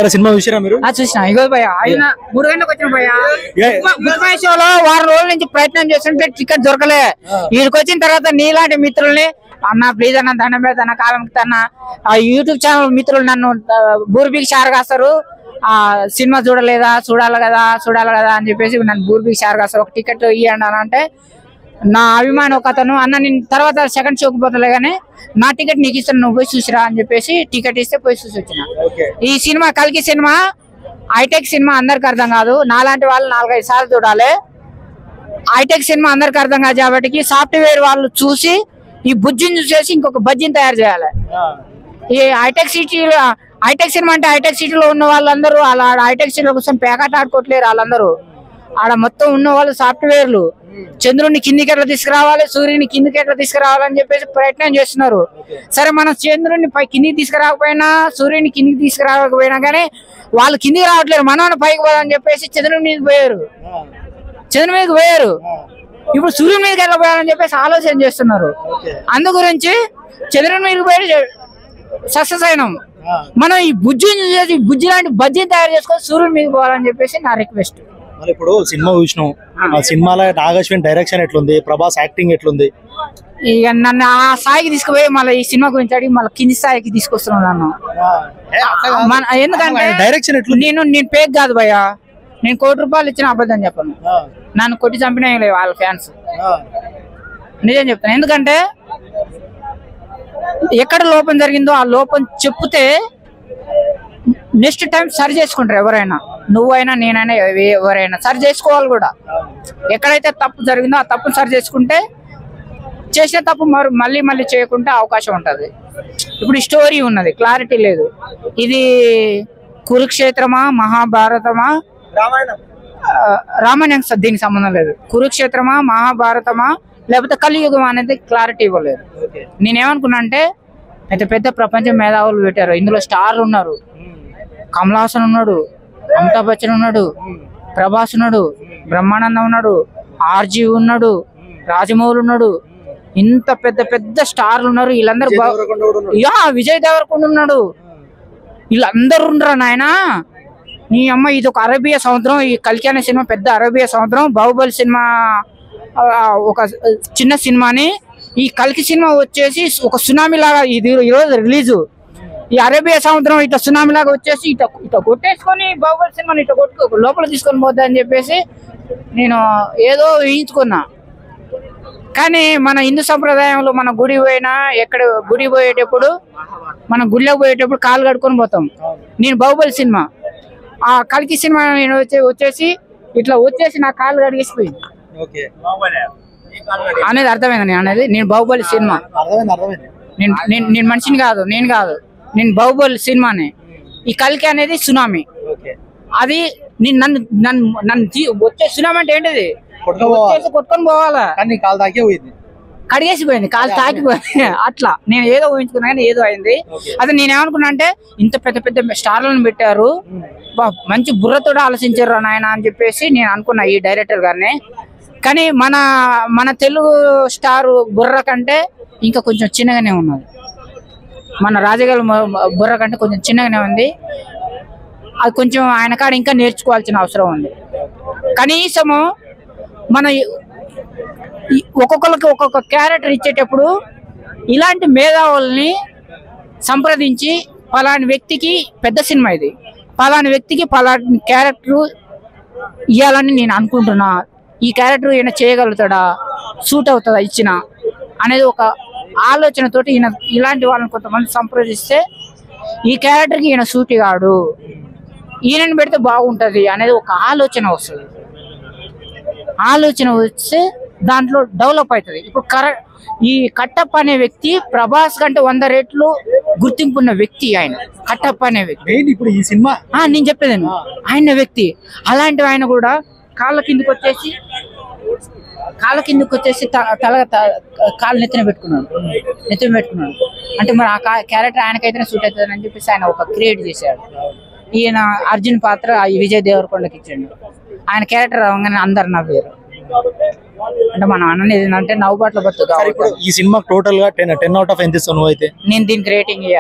Cinema చూసిరా మీరు? చూసినా. ఇగో భయ ఆయన 3 గంటలకు వచ్చిన భయ బిగ్ బాస్ షోలో వారం రోజుల నుంచి ప్రయత్నం చేస్తుంటే టికెట్ దొరకలే. వీడికి వచ్చిన తర్వాత నీలాంటి మిత్రుల్ని అన్న ప్లీజ్ అన్న దండం పెడతా కాలం అన్న ఆ యూట్యూబ్ ఛానల్ మిత్రులు నన్ను బూర్బీకి షార్ కాస్తారు. ఆ సినిమా చూడాలి కదా అని చెప్పేసి నన్ను బూర్బీకి షార్ కాస్తారు. ఒక టికెట్ ఇవ్వండి అని అంటే నా అభిమానం ఒక అతను అన్న నేను తర్వాత సెకండ్ షోకి పోతలే గానీ నా టికెట్ నీకు ఇస్తాను నువ్వు పోయి చూసిరా అని చెప్పేసి టికెట్ ఇస్తే పోయి చూసి వచ్చిన. ఈ సినిమా కల్కి సినిమా హైటెక్ సినిమా అందరికి అర్థం కాదు. నాలాంటి వాళ్ళు 4-5 సార్లు చూడాలి. హైటెక్ సినిమా అందరికి అర్థం కాదు కాబట్టి సాఫ్ట్వేర్ వాళ్ళు చూసి ఈ బుజ్జిని చూసేసి ఇంకొక బజ్జిని తయారు చేయాలి. ఈ హైటెక్ సినిమా అంటే హైటెక్ సిటీలో ఉన్న వాళ్ళందరూ అలా హైటెక్ సిటీలో కోసం పేకాట ఆడుకోవట్లేరు. వాళ్ళందరూ ఆడ మొత్తం ఉన్న వాళ్ళు సాఫ్ట్వేర్లు చంద్రుడిని కిందికి ఎట్లా తీసుకురావాలి, సూర్యుని కిందికి ఎట్లా తీసుకురావాలని చెప్పేసి ప్రయత్నం చేస్తున్నారు. సరే మనం చంద్రుడిని కిందికి తీసుకురాకపోయినా సూర్యుని కిందికి తీసుకురాకపోయినా కానీ వాళ్ళు కిందికి రావట్లేరు. మనం పైకి పోదామని చెప్పేసి చంద్రుడి మీదకి పోయారు. ఇప్పుడు సూర్యుని మీదకి ఎట్లా పోయాలని చెప్పేసి ఆలోచన చేస్తున్నారు. అందు గురించి చంద్రుడి మీదకి పోయి సక్సెస్ అయినాం. మనం ఈ బుజ్జి లాంటి బజ్జీని తయారు చేసుకొని సూర్యుని మీదకి పోవాలని చెప్పేసి నా రిక్వెస్ట్. ఇప్పుడు సినిమా చూసినాం. ఆ సినిమాలో నాగశ్విన్ డైరెక్షన్ ఎట్లుంది, ప్రభాస్ యాక్టింగ్ ఎట్లుంది? ఇక నన్ను ఆ స్థాయికి తీసుకుపోయి మళ్ళీ ఈ సినిమా గురించి అడిగి మళ్ళీ కింది స్థాయికి తీసుకొస్తున్నాను నన్ను. ఎందుకంటే డైరెక్షన్ ఎట్లుంది? నేను పేక్ కాదు భయ్య, నేను ₹1 కోటి ఇచ్చిన అబద్ధం చెప్పను. నన్ను కొట్టి చంపినా లేదు వాళ్ళ ఫ్యాన్స్, నిజం చెప్తాను. ఎందుకంటే ఎక్కడ లోపం జరిగిందో ఆ లోపం చెప్తే నెక్స్ట్ టైం సరి చేసుకుంటారు. ఎవరైనా నువ్వైనా నేనైనా ఎవరైనా సరి చేసుకోవాలి కూడా. ఎక్కడైతే తప్పు జరిగిందో ఆ తప్పును సరి చేసుకుంటే చేసే తప్పు మళ్ళీ చేయకుంటే అవకాశం ఉంటుంది. ఇప్పుడు స్టోరీ ఉన్నది, క్లారిటీ లేదు. ఇది కురుక్షేత్రమా మహాభారతమా రామాయణం దీనికి సంబంధం లేదు. కురుక్షేత్రమా మహాభారతమా లేకపోతే కలియుగం అనేది క్లారిటీ ఇవ్వలేదు. నేనేమనుకున్నా అంటే పెద్ద ప్రపంచ మేధావులు పెట్టారు. ఇందులో స్టార్లు ఉన్నారు. కమల్ హాసన్ ఉన్నాడు, అమితాబ్ బచ్చన్ ఉన్నాడు, ప్రభాస్ ఉన్నాడు, బ్రహ్మానందం ఉన్నాడు, ఆర్జీ ఉన్నాడు, రాజమౌళి ఉన్నాడు. ఇంత పెద్ద స్టార్లు ఉన్నారు. వీళ్ళందరూ విజయ్ దేవరకొండ ఉన్నాడు. వీళ్ళందరూ ఉండరా నాయన. నీ అమ్మ ఇది ఒక అరేబియా సముద్రం. ఈ కల్కి అనే సినిమా పెద్ద అరేబియా సముద్రం. బాహుబలి సినిమా ఒక చిన్న సినిమాని, ఈ కల్కి సినిమా వచ్చేసి ఒక సునామీ లాగా. ఇది ఈరోజు రిలీజు. ఈ అరేబియా సముద్రం ఇట్లా సునామీ లాగా వచ్చేసి ఇట్లా కొట్టేసుకొని బాహుబలి సినిమాని ఇట్లా లోపల తీసుకొని పోద్దా అని చెప్పేసి నేను ఏదో ఊహించుకున్నా. కానీ మన హిందూ సంప్రదాయంలో మన గుడి పోయినా ఎక్కడ గుడి పోయేటప్పుడు మన గుడిలోకి పోయేటప్పుడు కాలు కడుక్కొని పోతాం. నేను బాహుబలి సినిమా ఆ కల్కి సినిమా నేను వచ్చేసి ఇట్లా వచ్చేసి నా కాలు కడిగేసిపోయింది అనేది అర్థమైంది. నేను బాహుబలి సినిమా నేను మనిషిని కాదు, నేను బాహుబలి సినిమానే. ఈ కల్కి అనేది సునామీ. అది నన్ను వచ్చే సునామీ అంటే ఏంటిది? కొట్టుకొని పోవాలా, కడిగేసిపోయింది, కాలు తాకిపోయింది. అట్లా నేను ఏదో ఊహించుకున్నా కానీ ఏదో అయింది. అది నేనేమనుకున్నా అంటే ఇంత పెద్ద స్టార్లను పెట్టారు, మంచి బుర్రతో ఆలోచించారు నాయన అని చెప్పేసి నేను అనుకున్నా ఈ డైరెక్టర్ గారిని. కానీ మన తెలుగు స్టార్ బుర్ర కంటే ఇంకా కొంచెం చిన్నగానే ఉన్నది. మన రాజగారి బుర్ర కంటే కొంచెం చిన్నగానే ఉంది. అది కొంచెం ఆయన కాడ ఇంకా నేర్చుకోవాల్సిన అవసరం ఉంది. కనీసము మన ఒక్కొక్కరికి ఒక్కొక్క క్యారెక్టర్ ఇచ్చేటప్పుడు ఇలాంటి మేధావుల్ని సంప్రదించి పలాని వ్యక్తికి పెద్ద సినిమా ఇది, పలాని వ్యక్తికి పలాని క్యారెక్టర్ ఇవ్వాలని నేను అనుకుంటున్నా. ఈ క్యారెక్టర్ ఈయన చేయగలుగుతాడా, సూట్ అవుతుందా ఇచ్చిన అనేది ఒక ఆలోచనతోటి ఇలాంటి వాళ్ళని కొంతమంది సంప్రదిస్తే ఈ క్యారెక్టర్కి ఈయన సూటి కాడు, ఈయనని పెడితే బాగుంటుంది అనేది ఒక ఆలోచన వస్తుంది. ఆలోచన వస్తే దాంట్లో డెవలప్ అవుతుంది. ఇప్పుడు ఈ కట్టప్ప అనే వ్యక్తి ప్రభాస్ కంటే 100 రెట్లు గుర్తింపు ఉన్న వ్యక్తి ఆయన. కట్టప్ప అనే వ్యక్తి ఇప్పుడు ఈ సినిమా నేను చెప్పేదాన్ని ఆయన వ్యక్తి. అలాంటి ఆయన కూడా కాళ్ళ కిందకి వచ్చేసి కాళ్ళు నెత్తిన పెట్టుకున్నాడు. అంటే మరి ఆ క్యారెక్టర్ ఆయనకైతేనే సూట్ అవుతుంది అని చెప్పేసి ఆయన ఒక క్రియేట్ చేశాడు. ఈయన అర్జున్ పాత్ర విజయ్ దేవరకొండకి ఇచ్చాడు. ఆయన క్యారెక్టర్ అవగానే అందరు నవ్వారు. అంటే మనం అనేది ఏంటంటే నవ్వుబాట్ల బతుకు. ఈ సినిమా టోటల్ గా 10 out of 10 ఇస్తావు నువ్వు అయితే? నేను దీనికి రేటింగ్ ఇయ్య.